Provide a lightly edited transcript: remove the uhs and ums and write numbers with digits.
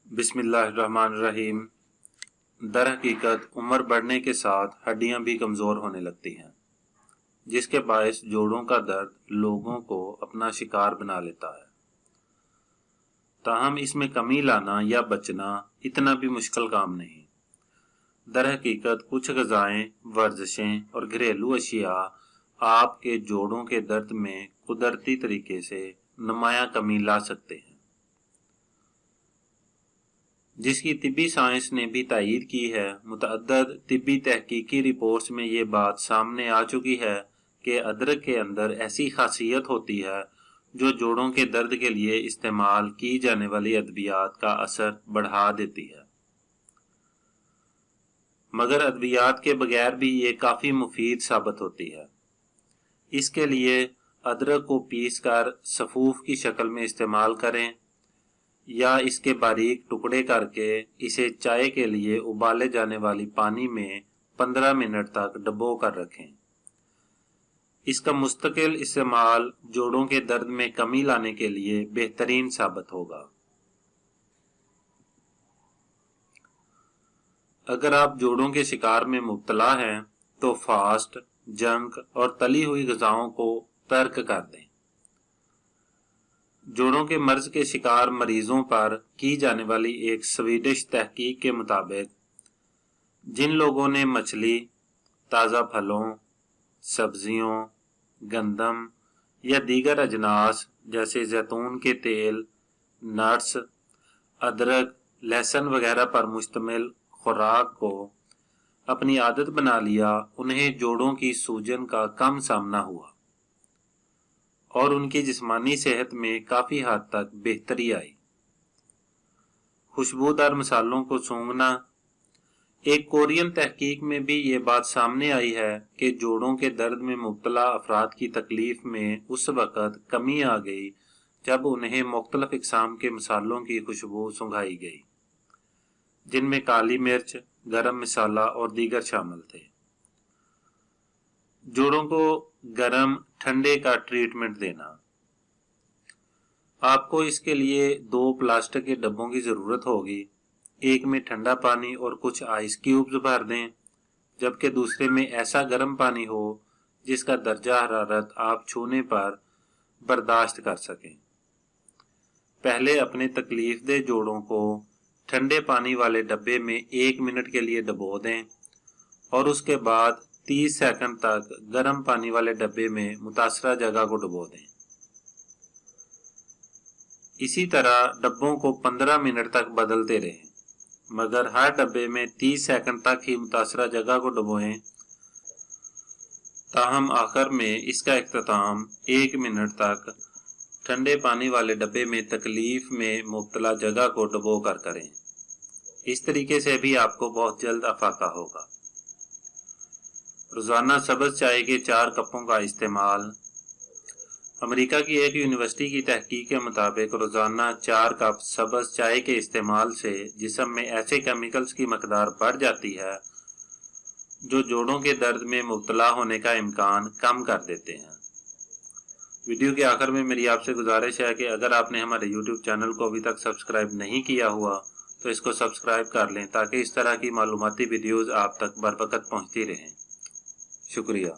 बिस्मिल्लाहिर्रहमानिर्रहीम। दर हकीकत उम्र बढ़ने के साथ हड्डियां भी कमज़ोर होने लगती हैं, जिसके बायस जोड़ों का दर्द लोगों को अपना शिकार बना लेता है। ताहम इसमें कमी लाना या बचना इतना भी मुश्किल काम नहीं। दर हकीकत कुछ ग़िज़ाएं, वर्जिशें और घरेलू अशिया आपके जोड़ों के दर्द में कुदरती तरीके से नुमायां कमी ला सकते हैं, जिसकी तिब्बी साइंस ने भी तायीद की है। मुतअद्दद तिब्बी तहकीकी रिपोर्ट्स में ये बात सामने आ चुकी है कि अदरक के अंदर ऐसी खासियत होती है जो जोड़ों के दर्द के लिए इस्तेमाल की जाने वाली अद्वियात का असर बढ़ा देती है। मगर अद्वियात के बगैर भी ये काफ़ी मुफीद साबित होती है। इसके लिए अदरक को पीस कर सफ़ूफ की शक्ल में इस्तेमाल करें या इसके बारीक टुकड़े करके इसे चाय के लिए उबाले जाने वाली पानी में 15 मिनट तक डुबो कर रखें। इसका मुस्तकिल इस्तेमाल जोड़ों के दर्द में कमी लाने के लिए बेहतरीन साबित होगा। अगर आप जोड़ों के शिकार में मुब्तला हैं तो फास्ट, जंक और तली हुई ग़िज़ाओं को तर्क कर दें। जोड़ों के मर्ज के शिकार मरीजों पर की जाने वाली एक स्वीडिश तहकीक के मुताबिक जिन लोगों ने मछली, ताज़ा फलों, सब्जियों, गंदम या दीगर अजनास जैसे जैतून के तेल, नट्स, अदरक, लहसुन वगैरह पर मुश्तमिल खुराक को अपनी आदत बना लिया, उन्हें जोड़ों की सूजन का कम सामना हुआ और उनकी जिस्मानी सेहत में काफ़ी हद तक बेहतरी आई। खुशबूदार मसालों को सूंघना। एक कोरियन तहकीक में भी ये बात सामने आई है कि जोड़ों के दर्द में मुब्तला अफराद की तकलीफ में उस वक़्त कमी आ गई जब उन्हें मुख्तलिफ इक़साम के मसालों की खुशबू सूंघाई गई, जिनमें काली मिर्च, गरम मसाला और दीगर शामिल थे। जोड़ों को गरम ठंडे का ट्रीटमेंट देना। आपको इसके लिए 2 प्लास्टिक के डब्बों की ज़रूरत होगी। एक में ठंडा पानी और कुछ आइस क्यूब्स भर दें, जबकि दूसरे में ऐसा गर्म पानी हो जिसका दर्जा हरारत आप छूने पर बर्दाश्त कर सकें। पहले अपने तकलीफदेह जोड़ों को ठंडे पानी वाले डब्बे में 1 मिनट के लिए डुबो दें और उसके बाद 30 सेकंड तक गर्म पानी वाले डब्बे में मुतासरा जगह को डुबो दें। इसी तरह डब्बों को 15 मिनट तक बदलते रहें, मगर हर डब्बे में 30 सेकंड तक ही मुतासरा जगह को डुबोएं। ताहम आखिर में इसका इख्तिताम 1 मिनट तक ठंडे पानी वाले डब्बे में तकलीफ में मुब्तला जगह को डुबो कर करें। इस तरीके से भी आपको बहुत जल्द अफाका होगा। रोज़ाना सब्ज़ चाय के 4 कपों का इस्तेमाल। अमेरिका की एक यूनिवर्सिटी की तहकीक के मुताबिक रोज़ाना 4 कप सब्ज़ चाय के इस्तेमाल से जिस्म में ऐसे केमिकल्स की मकदार बढ़ जाती है जो जोड़ों के दर्द में मुब्तला होने का इम्कान कम कर देते हैं। वीडियो के आखिर में मेरी आपसे गुजारिश है कि अगर आपने हमारे YouTube चैनल को अभी तक सब्सक्राइब नहीं किया हुआ तो इसको सब्सक्राइब कर लें ताकि इस तरह की मालूमाती वीडियोज़ आप तक बरवक़्त पहुँचती रहें। शुक्रिया।